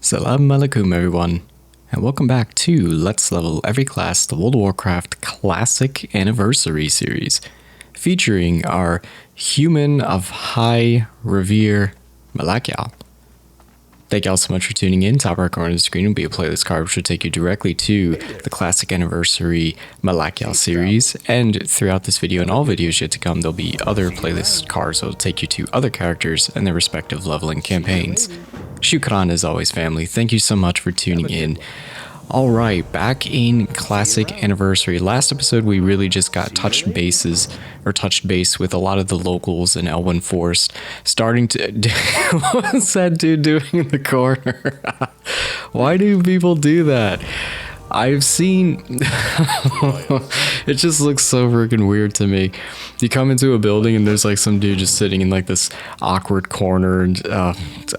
Salam alaikum everyone, and welcome back to Let's Level Every Class, the World of Warcraft Classic Anniversary series, featuring our human of high revere, Malakial. Thank y'all so much for tuning in. Top right corner of the screen will be a playlist card which will take you directly to the Classic Anniversary Malakial series, and throughout this video and all videos yet to come, there'll be other playlist cards that will take you to other characters and their respective leveling campaigns. Shukran as always, family. Thank you so much for tuning in. Alright, back in Classic Anniversary. Last episode we really just got touched base with a lot of the locals in Elwyn Forest, starting to... What's that dude doing in the corner? Why do people do that? I've seen... It just looks so freaking weird to me. You come into a building and there's like some dude just sitting in like this awkward corner, and it's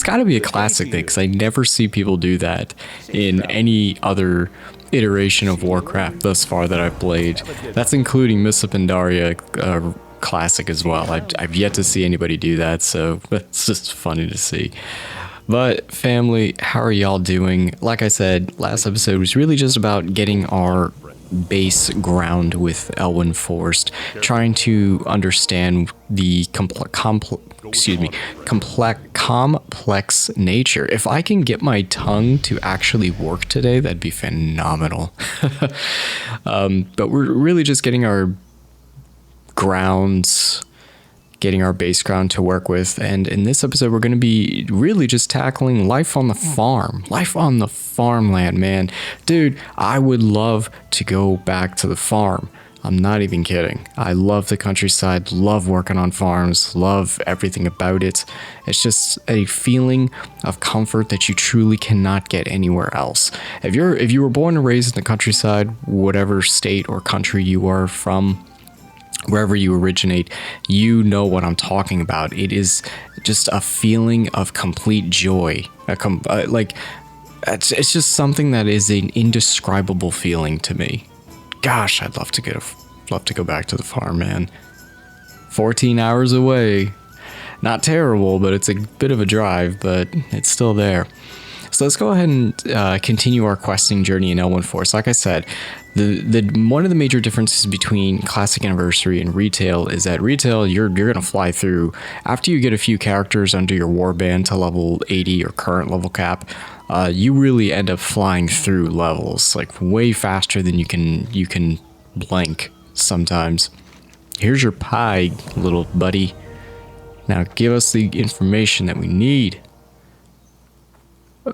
got to be a classic thing because I never see people do that in any other iteration of Warcraft thus far that I've played. That's including Mists of Pandaria Classic as well. I've yet to see anybody do that, so it's just funny to see. But family, how are y'all doing? Like I said, last episode was really just about getting our base ground with Elwyn Forest, trying to understand the complex nature. If I can get my tongue to actually work today, that'd be phenomenal. But we're really just getting our grounds, getting our base ground to work with, and in this episode we're going to be really just tackling life on the farmland, man. Dude, I would love to go back to the farm. I'm not even kidding. I love the countryside, love working on farms, love everything about it. It's just a feeling of comfort that you truly cannot get anywhere else. If you were born and raised in the countryside, whatever state or country you are from, wherever you originate, you know what I'm talking about. It is just a feeling of complete joy. It's just something that is an indescribable feeling to me. Gosh, I'd love to go back to the farm, man. 14 hours away. Not terrible, but it's a bit of a drive, but it's still there. So let's go ahead and continue our questing journey in Elwyn Forest. Like I said, one of the major differences between Classic Anniversary and Retail is that Retail, you're gonna fly through after you get a few characters under your warband to level 80 or current level cap. You really end up flying through levels like way faster than you can blink sometimes. Here's your pie, little buddy. Now give us the information that we need.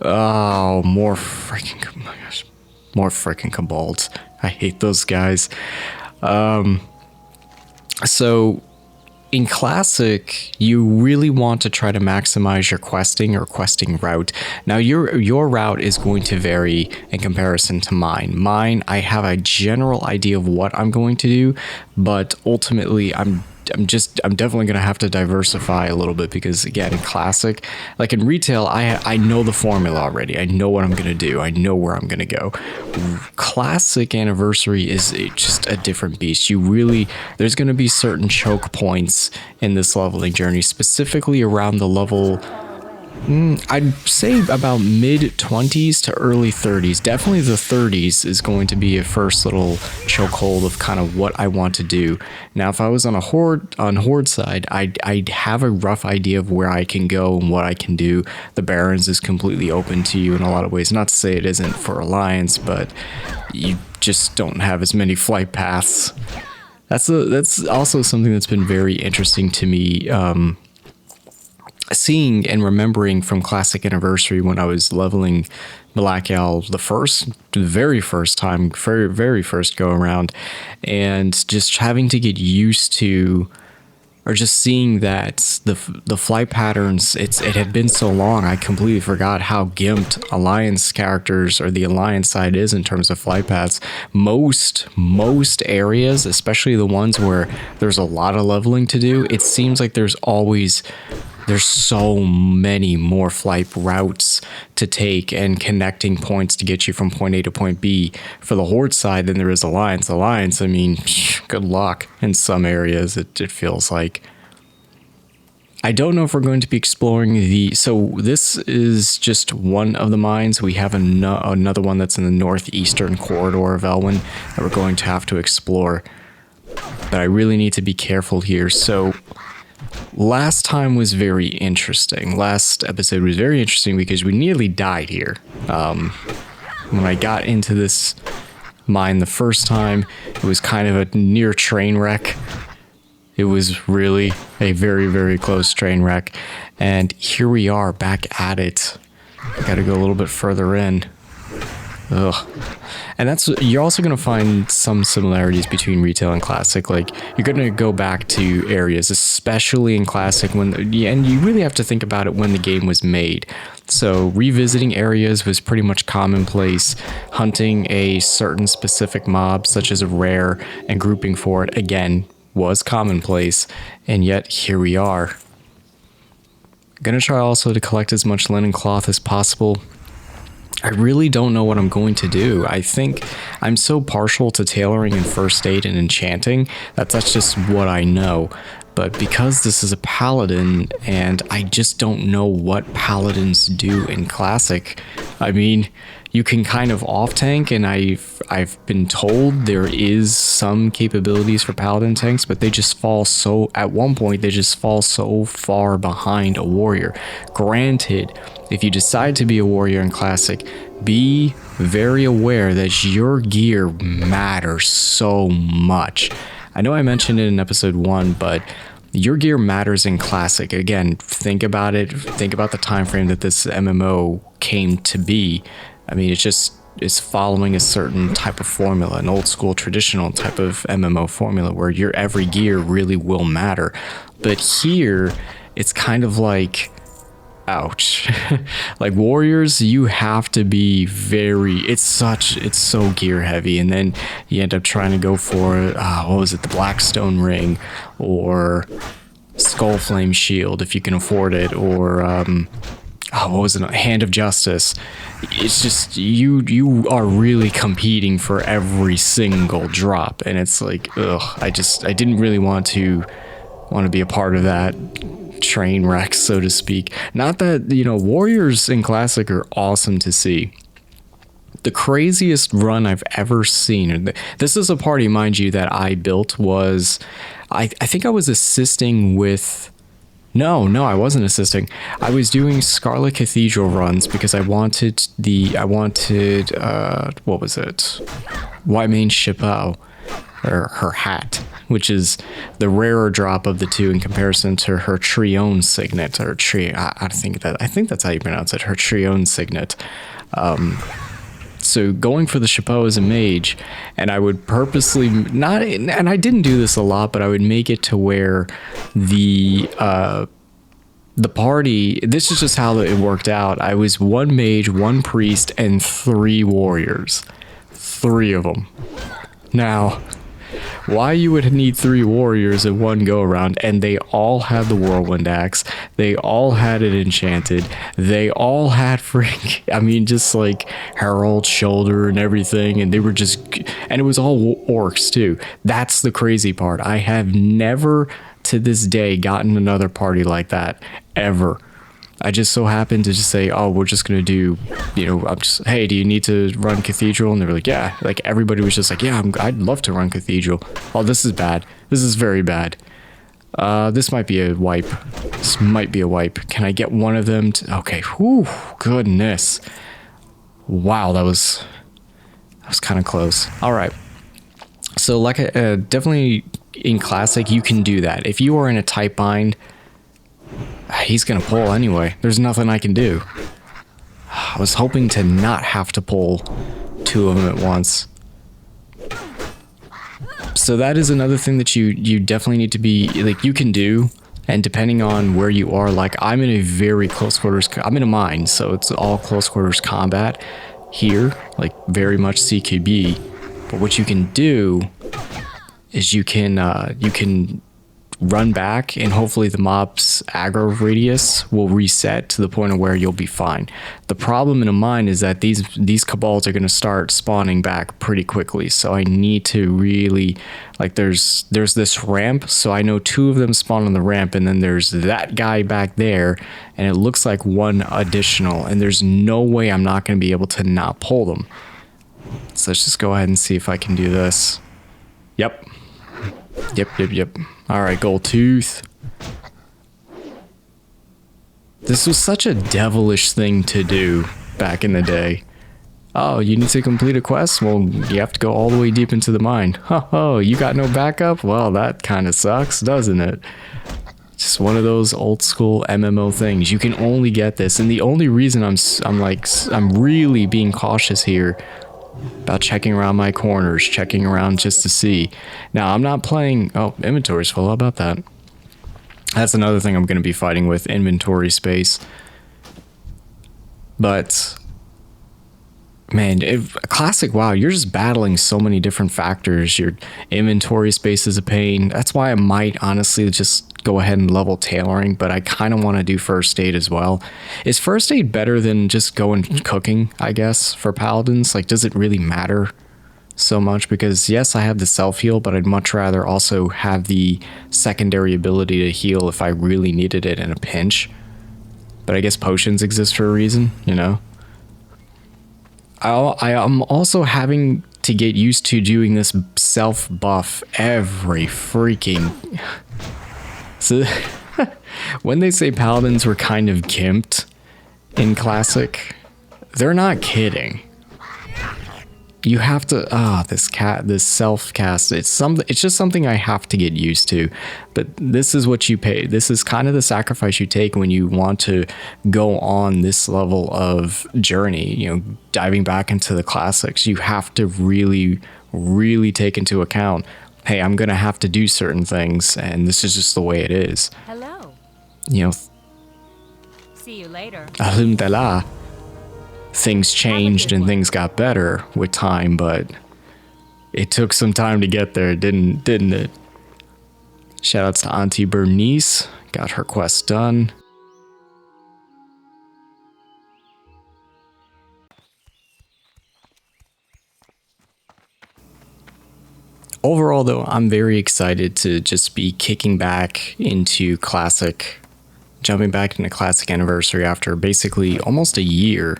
Oh, more freaking kobolds. I hate those guys. So in Classic, you really want to try to maximize your questing route. Now your route is going to vary in comparison to mine. I have a general idea of what I'm going to do, but ultimately I'm definitely going to have to diversify a little bit because, again, in Classic, like in Retail, I know the formula already. I know what I'm going to do. I know where I'm going to go. Classic Anniversary is just a different beast. There's going to be certain choke points in this leveling journey, specifically around the level... I'd say about mid-20s to early 30s. Definitely the 30s is going to be a first little chokehold of kind of what I want to do. Now, if I was on Horde side, I'd have a rough idea of where I can go and what I can do. The Barrens is completely open to you in a lot of ways. Not to say it isn't for Alliance, but you just don't have as many flight paths. That's also something that's been very interesting to me. Seeing and remembering from Classic Anniversary when I was leveling Malakial the very first time, very first go around, and just having to get used to, or just seeing that the flight patterns, it had been so long, I completely forgot how gimped Alliance characters or the Alliance side is in terms of flight paths. Most areas, especially the ones where there's a lot of leveling to do, it seems like there's so many more flight routes to take and connecting points to get you from point A to point B for the Horde side than there is Alliance. I mean, good luck in some areas, it feels like. I don't know if we're going to be exploring so this is just one of the mines. We have another one that's in the northeastern corridor of Elwyn that we're going to have to explore. But I really need to be careful here. So last time was very interesting. Last episode was very interesting because we nearly died here. When I got into this mine the first time, it was kind of a near train wreck. It was really a very, very close train wreck. And here we are back at it. I gotta go a little bit further in. Ugh. And you're also going to find some similarities between retail and classic. Like, you're going to go back to areas, especially in classic, and you really have to think about it when the game was made. So revisiting areas was pretty much commonplace. Hunting a certain specific mob, such as a rare, and grouping for it, again, was commonplace. And yet, here we are. Gonna try also to collect as much linen cloth as possible. I really don't know what I'm going to do. I think I'm so partial to tailoring and first aid and enchanting that's just what I know. But because this is a paladin and I just don't know what paladins do in classic, I mean, you can kind of off tank, and I've been told there is some capabilities for paladin tanks, but they just fall so, at one point they just fall so far behind a warrior. Granted, if you decide to be a warrior in classic, be very aware that your gear matters so much. I know I mentioned it in episode 1, but your gear matters in classic. Again, think about it. Think about the time frame that this MMO came to be. I mean, it's following a certain type of formula, an old school traditional type of MMO formula where your every gear really will matter. But here, it's kind of like, ouch. Like warriors, you have to be it's so gear heavy, and then you end up trying to go for what was it, the Blackstone Ring or Skull Flame Shield if you can afford it, or what was it, Hand of Justice. It's just you are really competing for every single drop, and it's like, ugh, I didn't really want to be a part of that train wreck, so to speak. Not that, warriors in classic are awesome to see. The craziest run I've ever seen, and this is a party, mind you, that I built, was I think I was assisting with no, I wasn't assisting. I was doing Scarlet Cathedral runs because I wanted what was it, Whitemane Chapeau, or her hat, which is the rarer drop of the two in comparison to her Trione signet, or I think that's how you pronounce it, her Trione signet. So going for the chapeau as a mage, and I would purposely and I didn't do this a lot, but I would make it to where the party, this is just how it worked out. I was one mage, one priest, and 3 warriors. 3 of them. Now, why you would need 3 warriors in one go around, and they all had the whirlwind axe, they all had it enchanted, they all had just like herald shoulder and everything, and they were just, and it was all orcs too. That's the crazy part. I have never to this day gotten another party like that ever. I just so happened to just say, oh, we're just going to do, hey, do you need to run Cathedral? And they were like, yeah. Like, everybody was just like, yeah, I'd love to run Cathedral. Oh, this is bad. This is very bad. This might be a wipe. Can I get one of them to, okay, whew, goodness. Wow, that was kind of close. All right. So, like, definitely in Classic, you can do that. If you are in a tight bind, he's gonna pull anyway. There's nothing I can do. I was hoping to not have to pull 2 of them at once. So that is another thing that you definitely need to be, like, you can do, and depending on where you are, like, I'm in a very close quarters, I'm in a mine, so it's all close quarters combat here, like very much CQB. But what you can do is you can run back, and hopefully the mob's aggro radius will reset to the point of where you'll be fine. The problem in a mine is that these cabals are going to start spawning back pretty quickly, so I need to really, like, there's this ramp, so I know 2 of them spawn on the ramp, and then there's that guy back there, and it looks like 1 additional, and there's no way I'm not going to be able to not pull them. So let's just go ahead and see if I can do this. Yep. Alright, gold tooth. This was such a devilish thing to do back in the day. Oh, you need to complete a quest? Well, you have to go all the way deep into the mine. Oh, you got no backup? Well, that kind of sucks, doesn't it? Just one of those old school MMO things. You can only get this, and the only reason I'm really being cautious here about checking around my corners, checking around just to see. Now, I'm not playing... Oh, inventory's full. How about that? That's another thing I'm going to be fighting with, inventory space. But, man, classic WoW, you're just battling so many different factors. Your inventory space is a pain. That's why I might honestly just go ahead and level tailoring, but I kind of want to do first aid as well. Is first aid better than just going cooking, I guess, for paladins? Like, does it really matter so much? Because yes, I have the self heal, but I'd much rather also have the secondary ability to heal if I really needed it in a pinch. But I guess potions exist for a reason, you know? I am also having to get used to doing this self buff every freaking... So, when they say paladins were kind of gimped in classic, they're not kidding. You have to this self cast, it's just something I have to get used to. But this is what you pay. This is kind of the sacrifice you take when you want to go on this level of journey, you know, diving back into the classics. You have to really take into account, hey, I'm gonna have to do certain things, and this is just the way it is. Hello. You know. See you later. Alhamdulillah. Things changed and things got better with time, but it took some time to get there, didn't it? Shoutouts to Auntie Bernice, got her quest done. Overall, though, I'm very excited to just be kicking back into Classic, jumping back into Classic Anniversary after basically almost a year.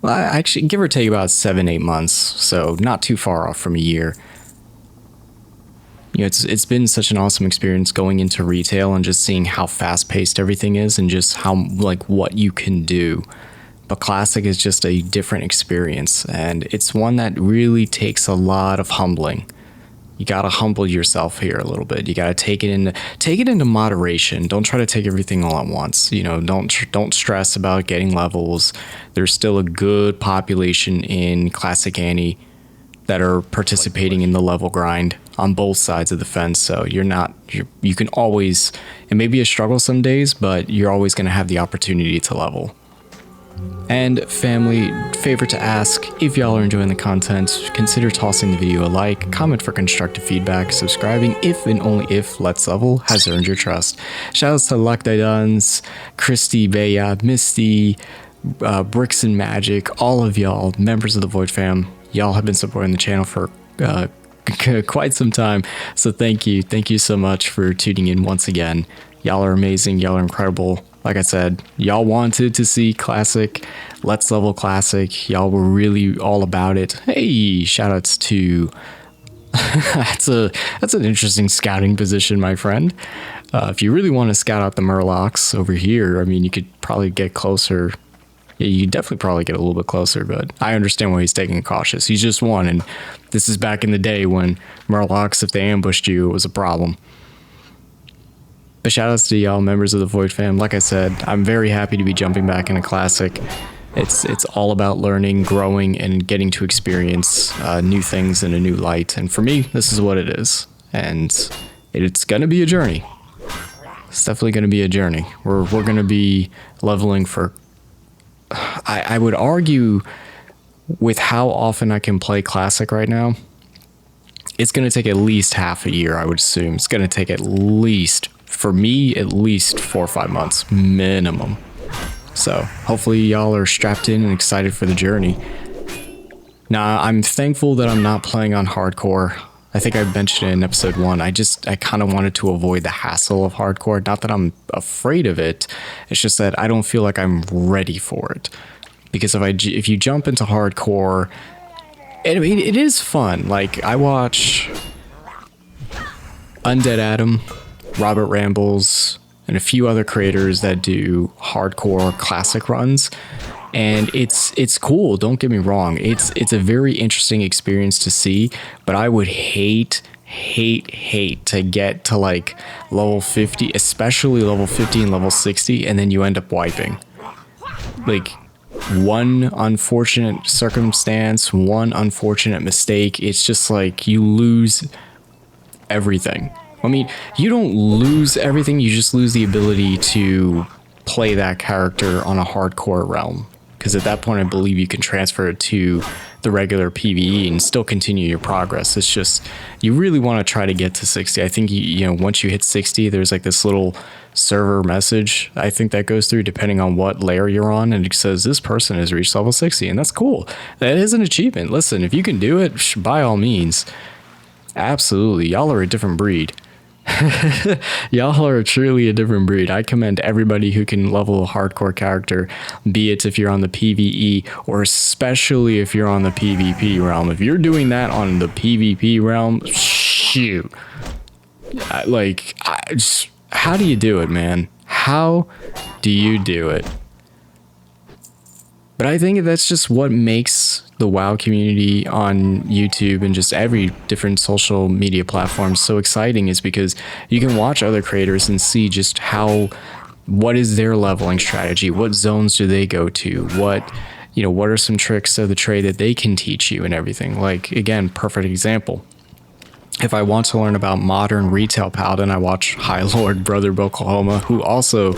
Well, actually, give or take about 7-8 months, so not too far off from a year. You know, it's been such an awesome experience going into retail and just seeing how fast-paced everything is and just how, like, what you can do. But Classic is just a different experience, and it's one that really takes a lot of humbling. You gotta humble yourself here a little bit. You gotta take it into moderation. Don't try to take everything all at once. You know, don't stress about getting levels. There's still a good population in Classic Annie that are participating in the level grind on both sides of the fence. So you can always, it may be a struggle some days, but you're always gonna have the opportunity to level. And family, favor to ask, if y'all are enjoying the content, consider tossing the video a like, comment for constructive feedback, subscribing if and only if Let's Level has earned your trust. Shoutouts to Lakdaidans, Christy, Bea, Misty, Bricks and Magic, all of y'all, members of the Void fam. Y'all have been supporting the channel for quite some time, so thank you. Thank you so much for tuning in once again. Y'all are amazing, y'all are incredible. Like I said, y'all wanted to see Classic, Let's Level Classic. Y'all were really all about it. Hey, shoutouts to... that's an interesting scouting position, my friend. If you really want to scout out the Murlocs over here, I mean, you could probably get closer. Yeah, you could definitely probably get a little bit closer, but I understand why he's taking cautious. He's just one, and this is back in the day when Murlocs, if they ambushed you, it was a problem. But shoutouts to y'all, members of the Void fam. Like I said, I'm very happy to be jumping back in a Classic. It's all about learning, growing, and getting to experience new things in a new light. And for me, this is what it is. And it's gonna be a journey. It's definitely gonna be a journey. We're gonna be leveling for... I would argue with how often I can play Classic right now, it's going to take at least half a year, I would assume. It's going to take at least, for me, at least 4 or 5 months minimum. So hopefully y'all are strapped in and excited for the journey. Now, I'm thankful that I'm not playing on hardcore. I think I mentioned it in episode 1. I kind of wanted to avoid the hassle of hardcore. Not that I'm afraid of it. It's just that I don't feel like I'm ready for it. Because if you jump into hardcore, I mean, it is fun. Like, I watch Undead Adam, Robert Rambles, and a few other creators that do hardcore classic runs. And it's cool, don't get me wrong. It's a very interesting experience to see, but I would hate to get to like level 50, especially level 50 and level 60, and then you end up wiping. Like, one unfortunate circumstance, one unfortunate mistake, it's just like you lose everything. I mean, you don't lose everything, you just lose the ability to play that character on a hardcore realm. Because at that point, I believe you can transfer it to the regular PvE and still continue your progress. It's just, you really want to try to get to 60. I think, you know, once you hit 60, there's like this little server message, I think, that goes through depending on what layer you're on. And it says, this person has reached level 60. And that's cool. That is an achievement. Listen, if you can do it, by all means. Absolutely. Y'all are a different breed. Y'all are truly a different breed. I commend everybody who can level a hardcore character, be it if you're on the PvE or especially if you're on the PvP realm. If you're doing that on the PvP realm, shoot. How do you do it, man? How do you do it? But I think that's just what makes the WoW community on YouTube and just every different social media platform so exciting, is because you can watch other creators and see just what is their leveling strategy, what zones do they go to, what are some tricks of the trade that they can teach you and everything. Like, again, perfect example. If I want to learn about modern retail Paladin, I watch High Lord Brother Oklahoma, who also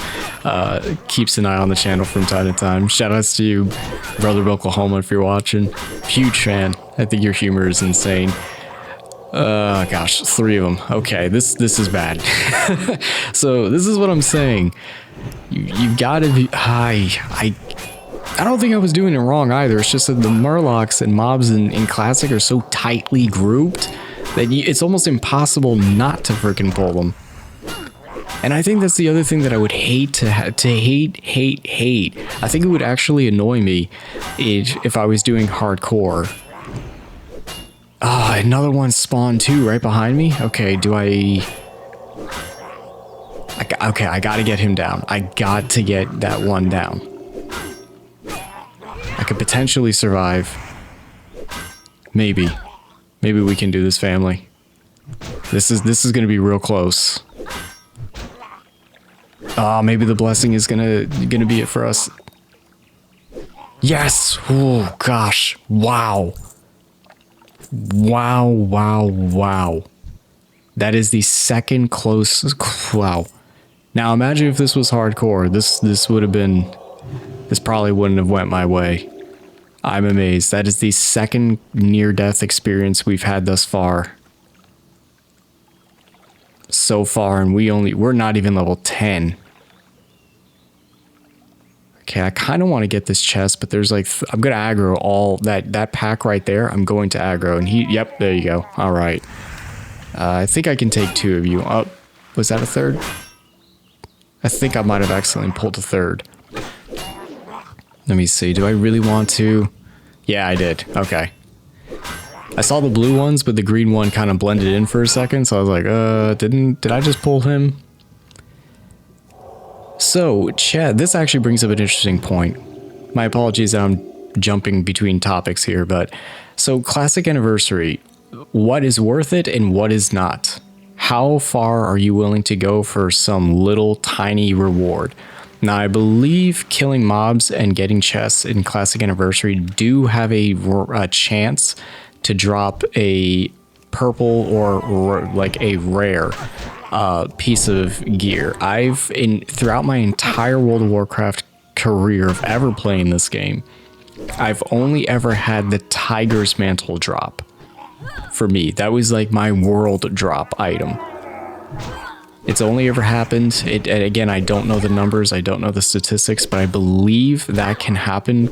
keeps an eye on the channel from time to time. Shout outs to you, Brother Oklahoma, if you're watching. Huge fan. I think your humor is insane. Gosh, 3 of them. Okay, this is bad. So this is what I'm saying. You've got to be... I don't think I was doing it wrong either. It's just that the Murlocs and mobs in Classic are so tightly grouped that it's almost impossible not to freaking pull them. And I think that's the other thing that I would hate to hate. I think it would actually annoy me if I was doing hardcore. Another one spawned too right behind me. Okay, okay, I gotta get him down. I got to get that one down. I could potentially survive. Maybe we can do this, family. This is gonna be real close. Maybe the blessing is gonna be it for us. Yes! Oh gosh! Wow! Wow! That is the second closest. Wow! Now imagine if this was hardcore. This would have been. This probably wouldn't have went my way. I'm amazed. That is the second near-death experience we've had thus far. So far, and we're not even level 10. Okay, I kind of want to get this chest, but there's like, I'm going to aggro all that pack right there. I'm going to aggro, and yep, there you go. All right. I think I can take 2 of you. Oh, was that a third? I think I might have accidentally pulled a third. Let me see. Do I really want to? Yeah, I did. Okay. I saw the blue ones, but the green one kind of blended in for a second, so I was like, did I just pull him? So, Chad, this actually brings up an interesting point. My apologies that I'm jumping between topics here, but so Classic Anniversary, what is worth it and what is not? How far are you willing to go for some little tiny reward? Now, I believe killing mobs and getting chests in Classic Anniversary do have a chance to drop a purple or like a rare piece of gear. Throughout my entire World of Warcraft career of ever playing this game, I've only ever had the Tiger's Mantle drop. for me. That was like my world drop item. It's only ever happened. And again, I don't know the numbers. I don't know the statistics, but I believe that can happen.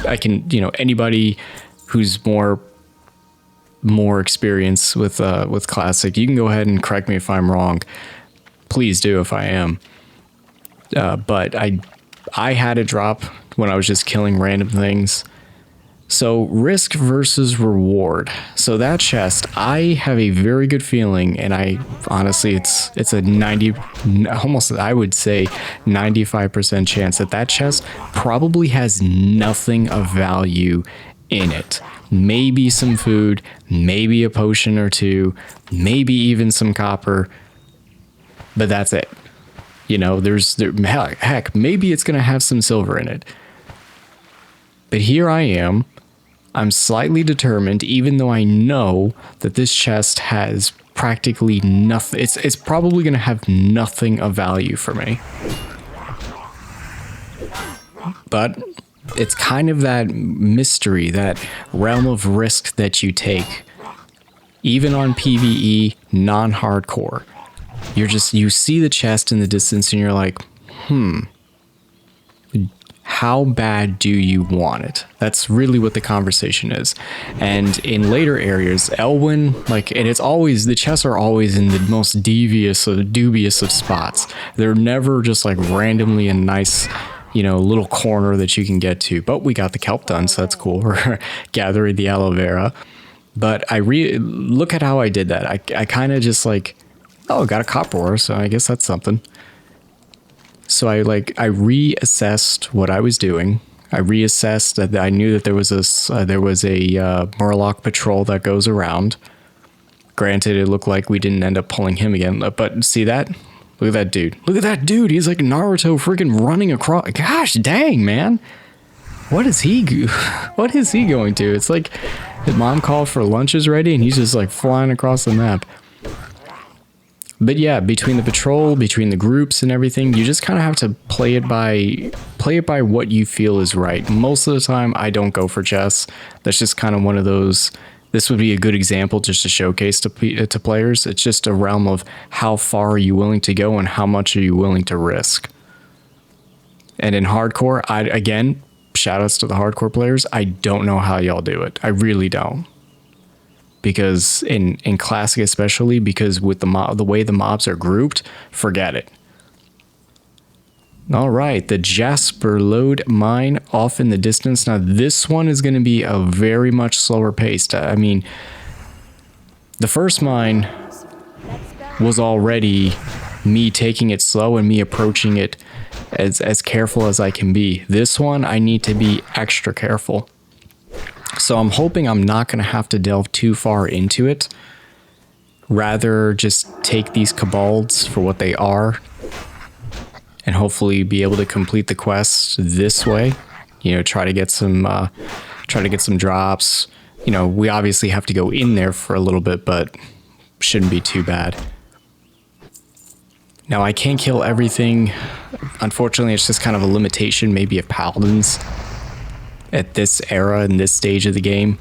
I can, anybody who's more experienced with Classic, you can go ahead and correct me if I'm wrong. Please do if I am. But I had a drop when I was just killing random things. So risk versus reward. So that chest, I have a very good feeling, and I honestly, it's a 90, almost I would say 95% chance that chest probably has nothing of value in it. Maybe some food, maybe a potion or two, maybe even some copper, but that's it. Heck, maybe it's gonna have some silver in it. But here I am. I'm slightly determined, even though I know that this chest has practically nothing. It's probably going to have nothing of value for me. But it's kind of that mystery, that realm of risk that you take. Even on PvE, non-hardcore. You see the chest in the distance and you're like, how bad do you want it? That's really what the conversation is. And in later areas, Elwyn, and it's always, the chests are always in the most dubious of spots. They're never just randomly a nice, little corner that you can get to. But we got the kelp done, so that's cool. We're gathering the aloe vera. But look at how I did that. I kind of just oh, got a copper ore, so I guess that's something. So I reassessed what I was doing. I reassessed that I knew that there was a Murloc patrol that goes around. Granted, it looked like we didn't end up pulling him again, but see that? Look at that dude. Look at that dude. He's like Naruto freaking running across. Gosh dang, man. What is he going to? It's like his mom called for lunch is ready and he's just flying across the map. But yeah, between the patrol, between the groups and everything, you just kind of have to play it by what you feel is right. Most of the time, I don't go for chests. That's just kind of one of those. This would be a good example just to showcase to players. It's just a realm of how far are you willing to go and how much are you willing to risk. And in hardcore, again, shout outs to the hardcore players. I don't know how y'all do it. I really don't. Because in Classic especially, because with the way the mobs are grouped, forget it. All right, the Jasper Lode mine off in the distance. Now this one is going to be a very much slower paced. I mean, the first mine was already me taking it slow and me approaching it as careful as I can be. This one, I need to be extra careful. So I'm hoping I'm not going to have to delve too far into it. Rather just take these kobolds for what they are and hopefully be able to complete the quest this way. Try to get some drops. We obviously have to go in there for a little bit, but shouldn't be too bad. Now I can't kill everything. Unfortunately, it's just kind of a limitation maybe of paladins at this era and this stage of the game.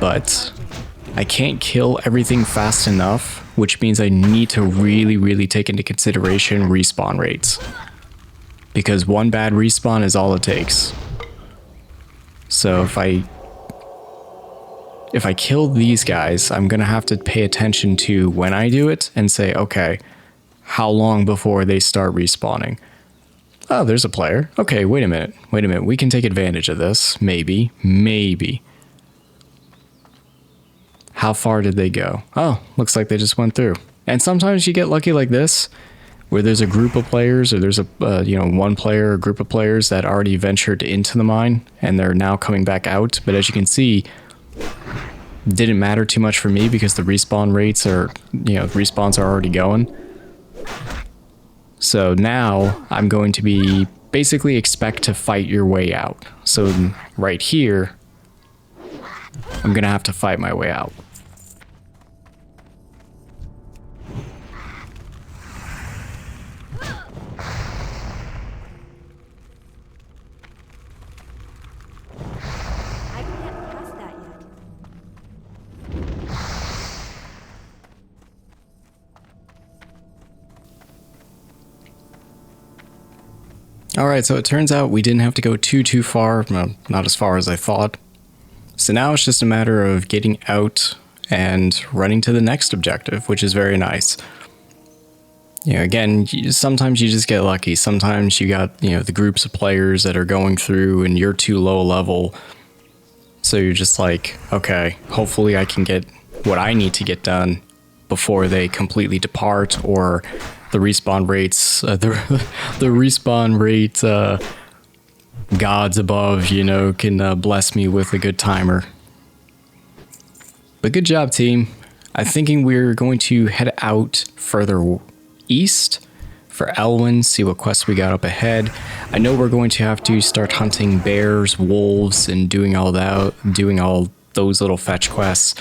But I can't kill everything fast enough, which means I need to really, really take into consideration respawn rates. Because one bad respawn is all it takes. So if I kill these guys, I'm gonna have to pay attention to when I do it and say, okay, how long before they start respawning? Oh, there's a player. Okay, wait a minute. We can take advantage of this. Maybe. How far did they go? Oh, looks like they just went through. And sometimes you get lucky like this, where there's a group of players, or there's a one player or group of players that already ventured into the mine, and they're now coming back out. But as you can see, didn't matter too much for me because the respawn rates are, respawns are already going. So now I'm going to be basically expect to fight your way out. So right here, I'm going to have to fight my way out. I All right, so it turns out we didn't have to go too far, well, not as far as I thought. So now it's just a matter of getting out and running to the next objective, which is very nice. You know, again, sometimes you just get lucky. Sometimes you got, you know, the groups of players that are going through and you're too low level. So you're just like, okay, hopefully I can get what I need to get done before they completely depart, or the respawn rates, the respawn rate gods above, you know, can bless me with a good timer. But good job, team. I'm thinking we're going to head out further east for Elwyn, see what quests we got up ahead. I know we're going to have to start hunting bears, wolves, and doing all those little fetch quests.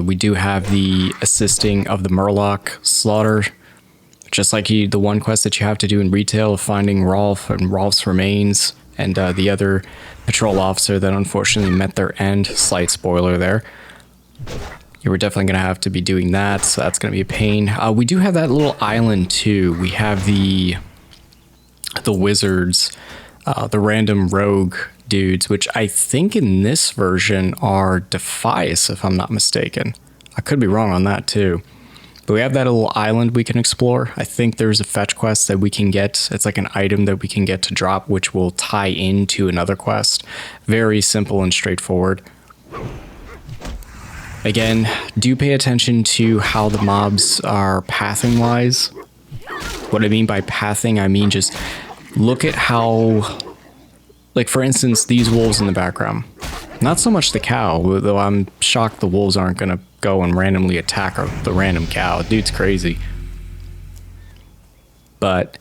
We do have the assisting of the Murloc slaughter, just like the one quest that you have to do in retail of finding Rolf and Rolf's remains, and the other patrol officer that unfortunately met their end. Slight spoiler there. You were definitely going to have to be doing that, so that's going to be a pain. We do have that little island too. We have the wizards, the random rogue dudes, which I think in this version are Defias, if I'm not mistaken. I could be wrong on that too. But we have that little island we can explore. I think there's a fetch quest that we can get. It's like an item that we can get to drop, which will tie into another quest. Very simple and straightforward. Again, do pay attention to how the mobs are pathing wise. What I mean by pathing, I mean just look at how, like for instance, these wolves in the background. Not so much the cow, though I'm shocked the wolves aren't going to go and randomly attack the random cow. Dude's crazy. But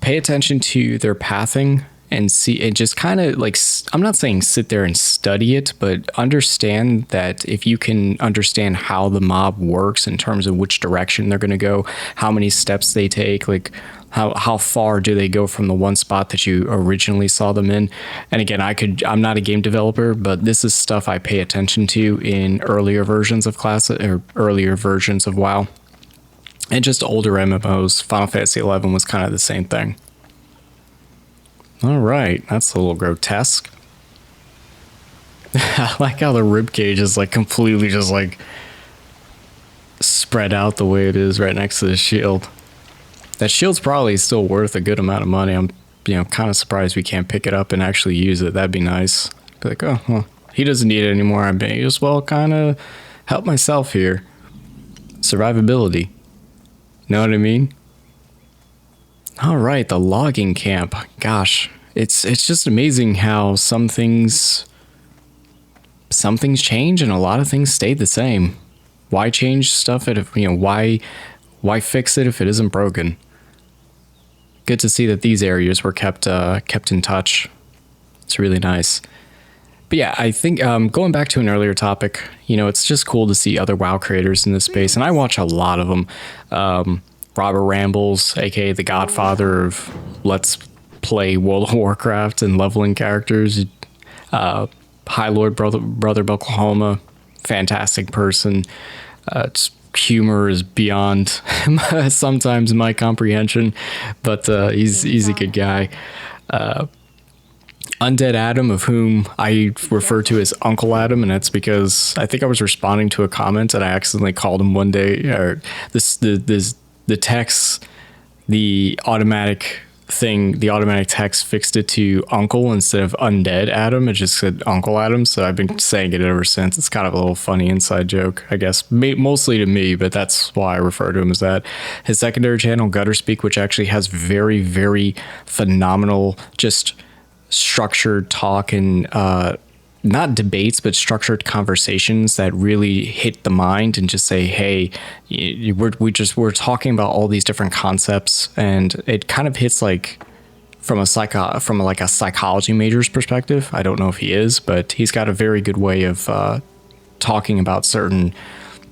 pay attention to their pathing and see it. Just kind of like, I'm not saying sit there and study it, but understand that if you can understand how the mob works in terms of which direction they're going to go, how many steps they take, like how far do they go from the one spot that you originally saw them in. And again, I'm not a game developer, but this is stuff I pay attention to in earlier versions of earlier versions of WoW, and just older MMOs. Final Fantasy XI was kind of the same thing. All right, that's a little grotesque. I like how the ribcage is like completely just like spread out the way it is right next to the shield. That shield's probably still worth a good amount of money. I'm, kind of surprised we can't pick it up and actually use it. That'd be nice. Be like, oh, well, he doesn't need it anymore. I may as well kind of help myself here. Survivability. Know what I mean? All right, the logging camp. Gosh, it's just amazing how some things change and a lot of things stay the same. Why change stuff if why fix it if it isn't broken? Good to see that these areas were kept in touch. It's really nice. But yeah, I think going back to an earlier topic, it's just cool to see other WoW creators in this space, and I watch a lot of them. Robert Rambles, aka the godfather of Let's Play World of Warcraft and leveling characters. High Lord Brother Oklahoma, fantastic person. Humor is beyond sometimes my comprehension, but he's a good guy. Undead Adam, of whom I refer to as Uncle Adam, and that's because I think I was responding to a comment and I accidentally called him one day, or the text, the automatic text fixed it to Uncle instead of Undead Adam. It just said Uncle Adam, so I've been saying it ever since. It's kind of a little funny inside joke, I guess, mostly to me, but that's why I refer to him as that. His secondary channel, Gutter Speak, which actually has very, very phenomenal, just structured talk and not debates, but structured conversations that really hit the mind and just say, hey, we're talking about all these different concepts, and it kind of hits like from a psychology major's perspective. I don't know if he is, but he's got a very good way of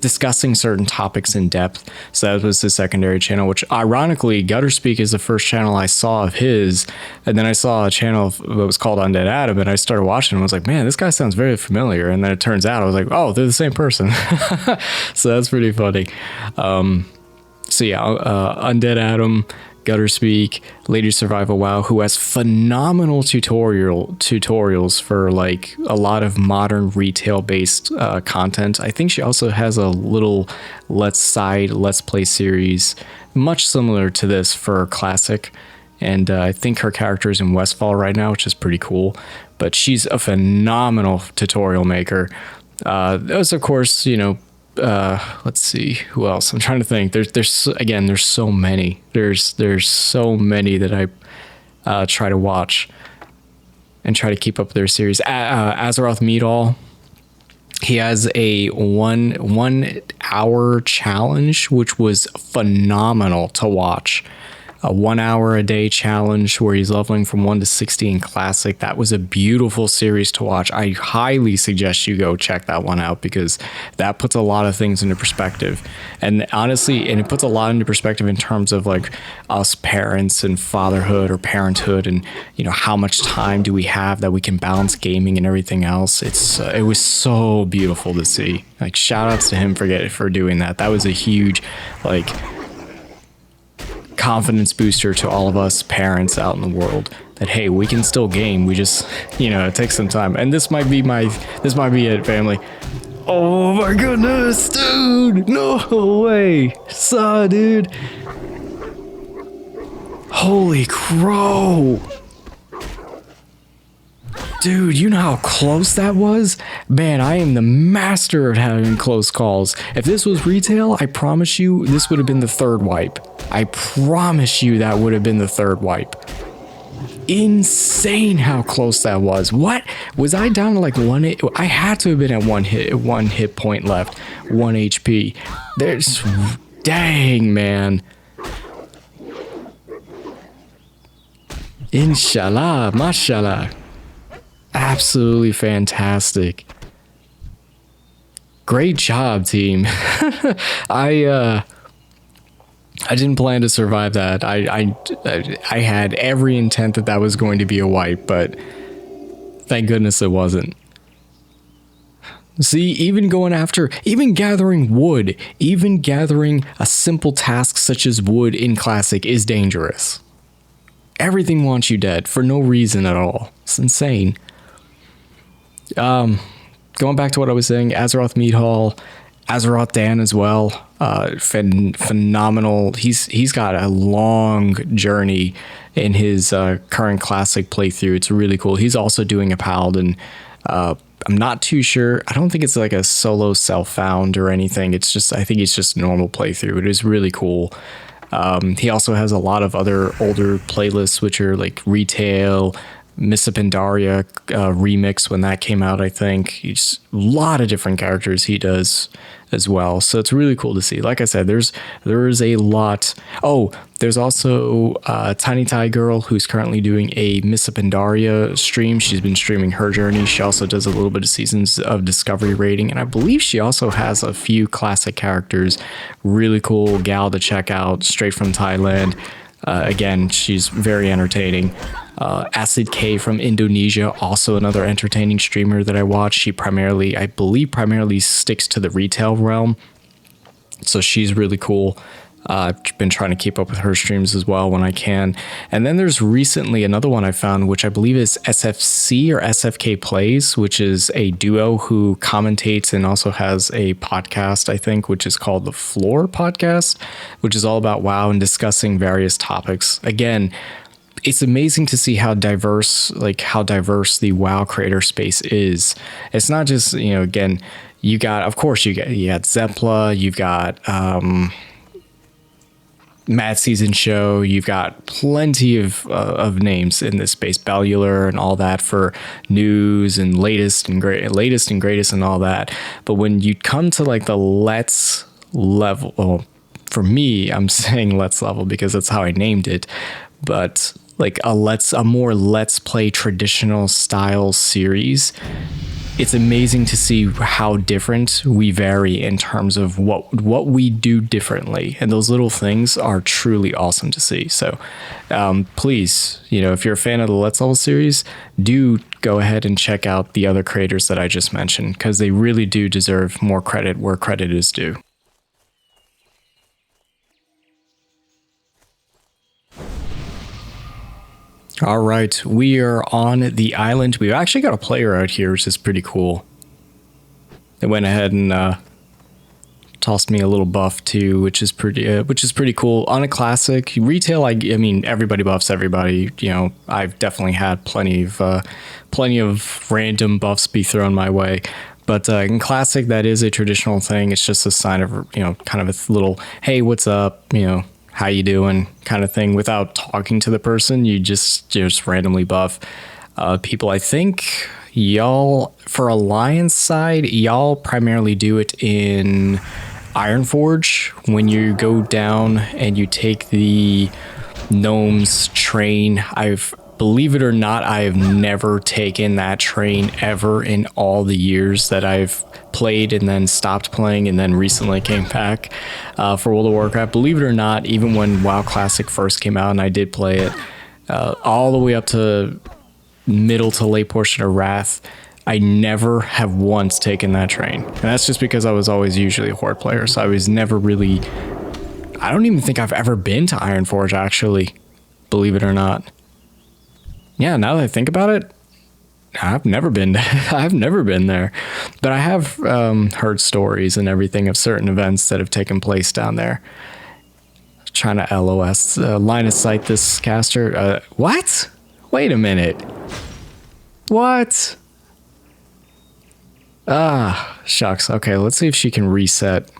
discussing certain topics in depth. So that was his secondary channel, which ironically, Gutter Speak is the first channel I saw of his. And then I saw a channel that was called Undead Adam, and I started watching and was like, man, this guy sounds very familiar. And then it turns out I was like, oh, they're the same person. So that's pretty funny. So yeah, Undead Adam, Gutterspeak, Lady Survival WoW, who has phenomenal tutorials for like a lot of modern retail based content. I think she also has a little let's play series much similar to this for Classic. And I think her character is in Westfall right now, which is pretty cool. But she's a phenomenal tutorial maker. There's of course, you know, let's see who else. I'm trying to think. There's so many. There's so many that I try to watch and try to keep up their series. Azeroth Meatall. He has a one hour challenge, which was phenomenal to watch. A 1 hour a day challenge where he's leveling from 1 to 60 in Classic. That was a beautiful series to watch. I highly suggest you go check that one out because that puts a lot of things into perspective. And honestly, and it puts a lot into perspective in terms of like us parents and fatherhood or parenthood, and you know, how much time do we have that we can balance gaming and everything else. It was so beautiful to see. Like, shout outs to him for doing that. That was a huge like confidence booster to all of us parents out in the world that, hey, we can still game. We just, you know, it takes some time. And this might be it, family. Oh my goodness, dude, no way. Saw, dude, holy crow. Dude, you know how close that was? Man, I am the master of having close calls. If this was retail, I promise you this would have been the third wipe. I promise you that would have been the third wipe. Insane how close that was. What? Was I down to like I had to have been at one hit point left. 1 HP. Dang, man. Inshallah, mashallah. Absolutely fantastic. Great job, team. I didn't plan to survive that. I had every intent that was going to be a wipe, but thank goodness it wasn't. See, even gathering wood, even gathering a simple task such as wood in Classic is dangerous. Everything wants you dead for no reason at all. It's insane. Going back to what I was saying, Azeroth Meathall, Azeroth Dan as well. Phenomenal. He's got a long journey in his current Classic playthrough. It's really cool. He's also doing a Paladin. I'm not too sure. I don't think it's like a solo self-found or anything. I think it's just a normal playthrough. It is really cool. He also has a lot of other older playlists, which are like retail, Miss Pandaria remix when that came out, I think. He's a lot of different characters he does as well. So it's really cool to see. Like I said, there is a lot. Oh, there's also Tiny Tie Girl, who's currently doing a Miss Pandaria stream. She's been streaming her journey. She also does a little bit of Seasons of Discovery rating. And I believe she also has a few classic characters. Really cool gal to check out, straight from Thailand. Again, she's very entertaining. Acid K from Indonesia, also another entertaining streamer that I watch. She I believe primarily sticks to the retail realm. So she's really cool. I've been trying to keep up with her streams as well when I can. And then there's recently another one I found, which I believe is SFC or SFK Plays, which is a duo who commentates and also has a podcast, I think, which is called The Floor Podcast, which is all about WoW and discussing various topics. Again, it's amazing to see how diverse the WoW creator space is. It's not just, again, you got Zepla, you've got Mad Season Show, you've got plenty of names in this space, Bellular and all that for news and latest and greatest and all that. But when you come to like the Let's level, well, for me, I'm saying Let's level because that's how I named it, but like a more Let's Play traditional style series, it's amazing to see how different we vary in terms of what we do differently. And those little things are truly awesome to see. So please, if you're a fan of the Let's Level series, do go ahead and check out the other creators that I just mentioned, because they really do deserve more credit where credit is due. All right, we are on the island. We've actually got a player out here, which is pretty cool. They went ahead and tossed me a little buff too, which is pretty cool. On a classic retail, I mean, everybody buffs everybody. You know, I've definitely had plenty of random buffs be thrown my way. But in classic, that is a traditional thing. It's just a sign of, you know, kind of a little, hey, what's up? You know, how you doing? Kind of thing. Without talking to the person, you just randomly buff people. I think y'all, for Alliance side, y'all primarily do it in Ironforge when you go down and you take the gnomes train. Believe it or not, I have never taken that train ever in all the years that I've played and then stopped playing and then recently came back for World of Warcraft. Believe it or not, even when WoW Classic first came out and I did play it, all the way up to middle to late portion of Wrath, I never have once taken that train. And that's just because I was always usually a Horde player, so I was never really... I don't even think I've ever been to Ironforge, actually, believe it or not. Yeah, now that I think about it, I've never been there. But I have heard stories and everything of certain events that have taken place down there. Trying to LOS, line of sight this caster. What? Wait a minute. What? Ah, shucks. Okay, let's see if she can reset.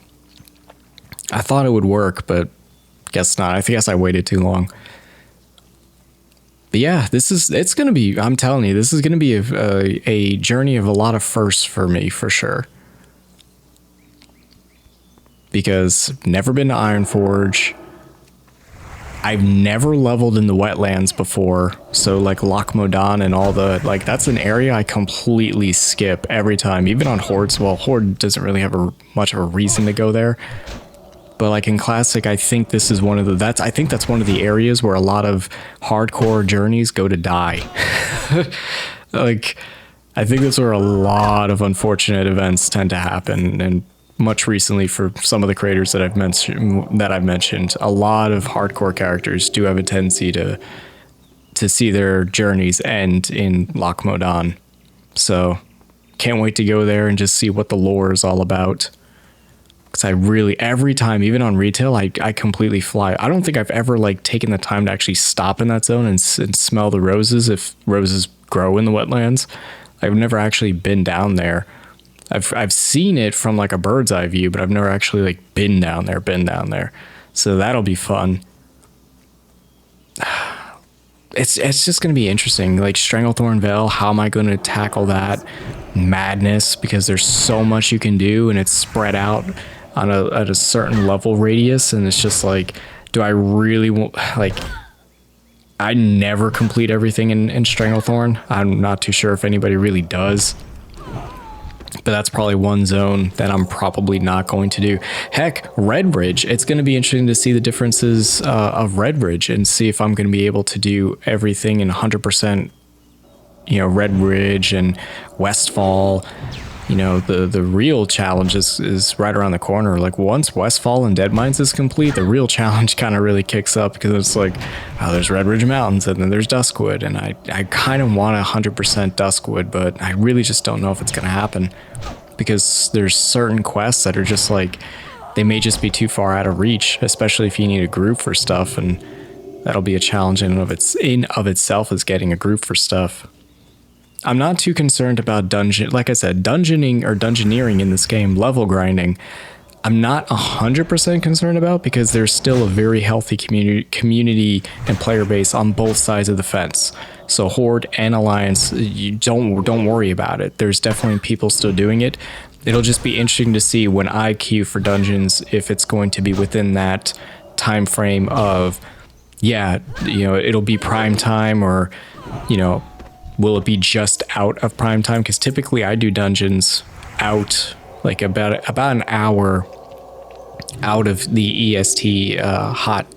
I thought it would work, but guess not. I guess I waited too long. But yeah, it's going to be, I'm telling you, this is going to be a journey of a lot of firsts for me, for sure. Because never been to Ironforge. I've never leveled in the wetlands before. So like Loch Modan and all the, like, that's an area I completely skip every time. Even on Hordes. Well, Horde doesn't really have much of a reason to go there. But like in Classic, I think this is one of the, I think that's one of the areas where a lot of hardcore journeys go to die. Like, I think that's where a lot of unfortunate events tend to happen. And much recently for some of the creators that I've mentioned, a lot of hardcore characters do have a tendency to see their journeys end in Loch Modan. So can't wait to go there and just see what the lore is all about. Because I really, every time, even on retail, I completely fly. I don't think I've ever like taken the time to actually stop in that zone and smell the roses if roses grow in the wetlands. I've never actually been down there. I've seen it from like a bird's eye view, but I've never actually like been down there. So that'll be fun. It's just going to be interesting. Like Stranglethorn Vale, how am I going to tackle that madness? Because there's so much you can do and it's spread out on at a certain level radius, and it's just like, do I really want, like, I never complete everything in Stranglethorn. I'm not too sure if anybody really does, but that's probably one zone that I'm probably not going to do. Heck, Redbridge, it's going to be interesting to see the differences of Redbridge and see if I'm going to be able to do everything in 100%, you know, Redbridge and Westfall. You know, the real challenge is right around the corner. Like once Westfall and Deadmines is complete, the real challenge kind of really kicks up, because it's like, oh, there's Redbridge Mountains and then there's Duskwood, and I kind of want 100% Duskwood, but I really just don't know if it's going to happen, because there's certain quests that are just like, they may just be too far out of reach, especially if you need a group for stuff, and that'll be a challenge in of itself, is getting a group for stuff. I'm not too concerned about like I said, dungeoning or dungeoneering in this game, level grinding. I'm not 100% concerned about, because there's still a very healthy community and player base on both sides of the fence. So Horde and Alliance, you don't worry about it. There's definitely people still doing it. It'll just be interesting to see when I queue for dungeons if it's going to be within that time frame of, yeah, you know, it'll be prime time, or, you know, will it be just out of prime time? Because typically I do dungeons out like about an hour out of the EST hot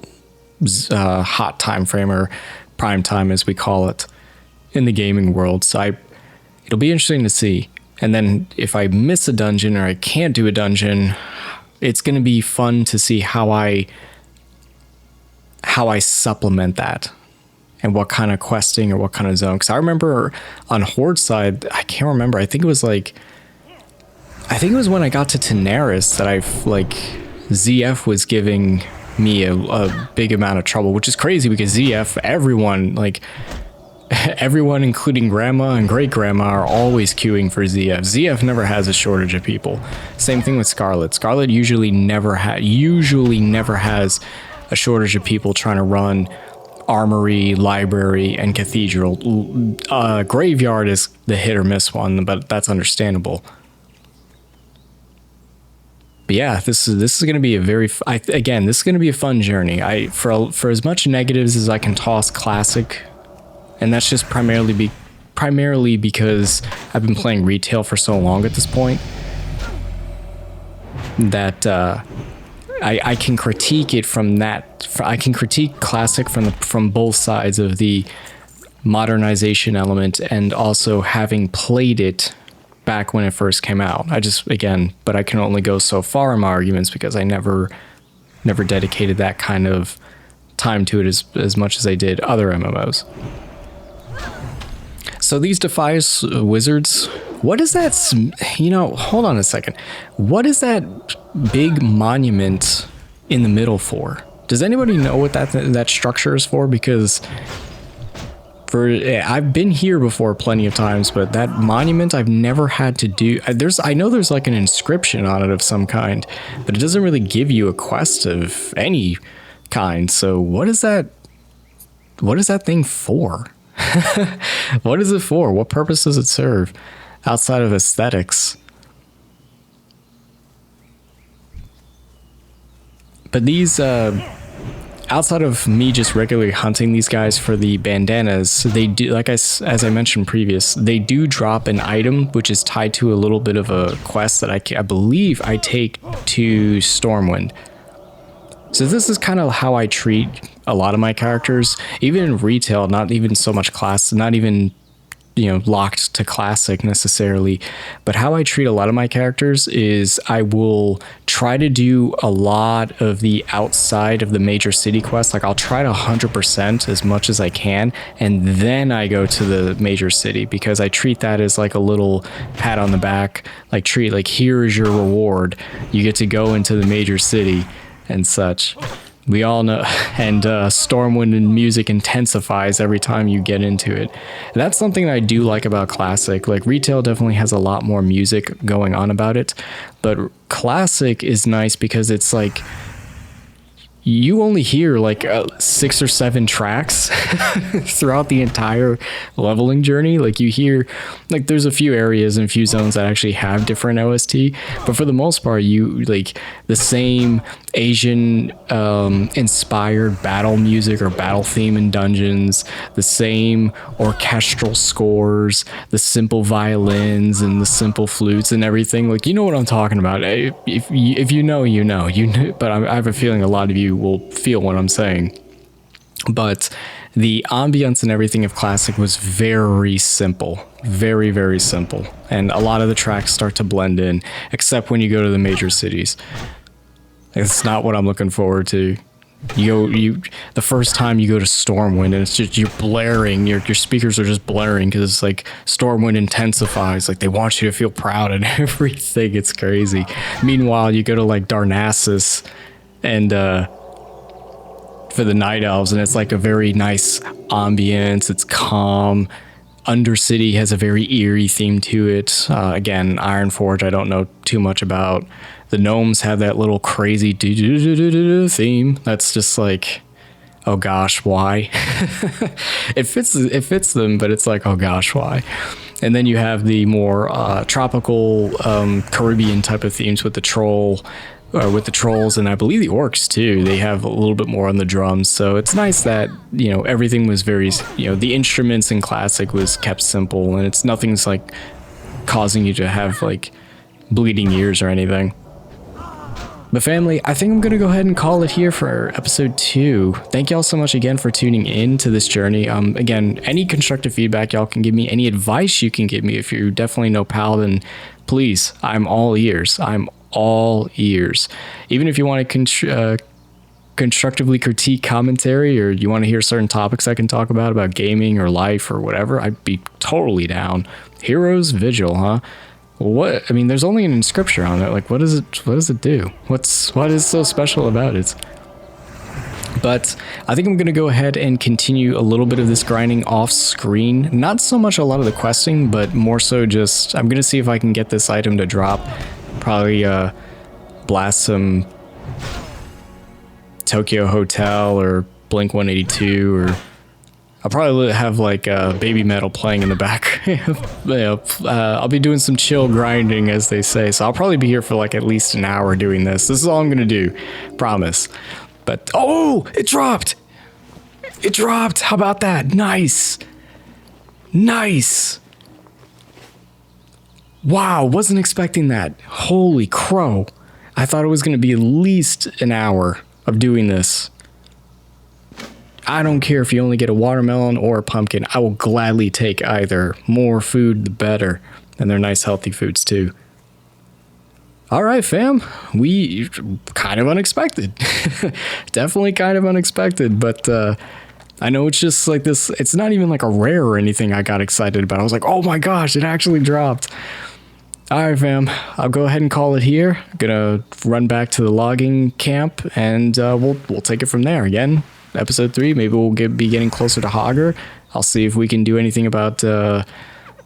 time frame, or prime time as we call it in the gaming world. So it'll be interesting to see. And then if I miss a dungeon or I can't do a dungeon, it's going to be fun to see how I supplement that. and what kind of questing or what kind of zone. Because I remember on Horde side, I can't remember. I think it was when I got to Tenaris that ZF was giving me a big amount of trouble, which is crazy because ZF, everyone, including grandma and great grandma, are always queuing for ZF. ZF never has a shortage of people. Same thing with Scarlet. Scarlet usually never has a shortage of people trying to run Armory, Library, and Cathedral. Graveyard is the hit or miss one, but that's understandable. But yeah, this is going to be this is going to be a fun journey. For as much negatives as I can toss Classic, and that's just primarily because I've been playing retail for so long at this point that I can critique it from that. I can critique Classic from both sides of the modernization element and also having played it back when it first came out. But I can only go so far in my arguments because I never dedicated that kind of time to it as much as I did other MMOs. So these Defias wizards, what is that? Hold on a second. What is that big monument in the middle for? Does anybody know what that structure is for? Because I've been here before plenty of times, but that monument I've never had to do. I know there's like an inscription on it of some kind, but it doesn't really give you a quest of any kind. So what is that thing for? What is it for? What purpose does it serve outside of aesthetics? But these, outside of me just regularly hunting these guys for the bandanas, they do, as I mentioned previous, they do drop an item which is tied to a little bit of a quest that I believe I take to Stormwind. So this is kind of how I treat a lot of my characters, even in retail, not even so much class, not even, locked to Classic necessarily, but how I treat a lot of my characters is I will try to do a lot of the outside of the major city quests. Like I'll try to 100% as much as I can, and then I go to the major city because I treat that as like a little pat on the back, like here is your reward. You get to go into the major city and such. We all know, and Stormwind and music intensifies every time you get into it. And that's something that I do like about Classic. Like retail definitely has a lot more music going on about it, but Classic is nice because it's like you only hear like 6 or 7 tracks throughout the entire leveling journey. Like you hear, like there's a few areas and a few zones that actually have different OST, but for the most part, you like the same Asian inspired battle music or battle theme in dungeons, the same orchestral scores, the simple violins and the simple flutes and everything. Like, you know what I'm talking about. If you know, but I have a feeling a lot of you will feel what I'm saying. But the ambience and everything of Classic was very simple, very, very simple. And a lot of the tracks start to blend in, except when you go to the major cities. It's not what I'm looking forward to. The first time you go to Stormwind and it's just, you're blaring, your speakers are just blaring because it's like Stormwind intensifies, like they want you to feel proud and everything. It's crazy. Meanwhile, you go to like Darnassus and for the Night Elves, and it's like a very nice ambience. It's calm. Undercity has a very eerie theme to it. Again, Ironforge I don't know too much about. The gnomes have that little crazy theme that's just like, oh gosh, why? It fits them, but it's like, oh gosh, why? And then you have the more tropical Caribbean type of themes with the trolls, and I believe the orcs too. They have a little bit more on the drums, so it's nice that everything was very, the instruments in Classic was kept simple, and nothing's like causing you to have like bleeding ears or anything. But family, I think I'm going to go ahead and call it here for episode 2. Thank y'all so much again for tuning in to this journey. Again, any constructive feedback y'all can give me, any advice you can give me, if you definitely know Paladin, please, I'm all ears. I'm all ears. Even if you want to constructively critique commentary, or you want to hear certain topics I can talk about gaming or life or whatever, I'd be totally down. Heroes Vigil, huh? What? I mean, there's only an inscription on it. Like, what does it do? What is so special about it? But I think I'm going to go ahead and continue a little bit of this grinding off screen. Not so much a lot of the questing, but more so just, I'm going to see if I can get this item to drop. Probably blast some Tokyo Hotel or Blink 182, or I'll probably have like baby metal playing in the back. I'll be doing some chill grinding, as they say. So I'll probably be here for like at least an hour doing this. This is all I'm going to do. Promise. But, oh, it dropped. It dropped. How about that? Nice. Nice. Wow, wasn't expecting that. Holy crow. I thought it was going to be at least an hour of doing this. I don't care if you only get a watermelon or a pumpkin. I will gladly take either. More food, the better. And they're nice, healthy foods, too. All right, fam. We kind of unexpected. Definitely kind of unexpected, but I know it's just like this. It's not even like a rare or anything I got excited about. I was like, oh my gosh, it actually dropped. All right, fam. I'll go ahead and call it here. I'm gonna run back to the logging camp, and we'll take it from there. Again, episode 3. Maybe we'll be getting closer to Hogger. I'll see if we can do anything about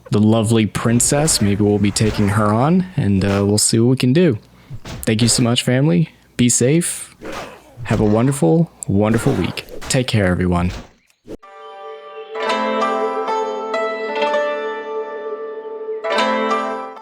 the lovely princess. Maybe we'll be taking her on, and we'll see what we can do. Thank you so much, family. Be safe. Have a wonderful, wonderful week. Take care, everyone.